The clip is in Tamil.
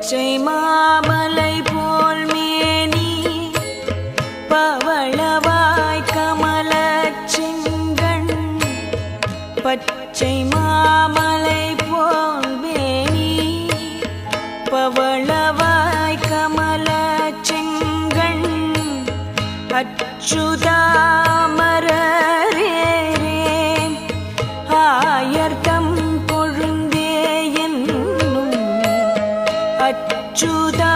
பச்சை மாமலை போல் மேனி பவளவாய் கமலச் செங்கண் பச்சை மாமலை போல் மேனி பவளவாய் கமலச் செங்கண் அச்சுதாமரரே ஆயர்தம் கொழுந்தே என்னும் அச்சுதா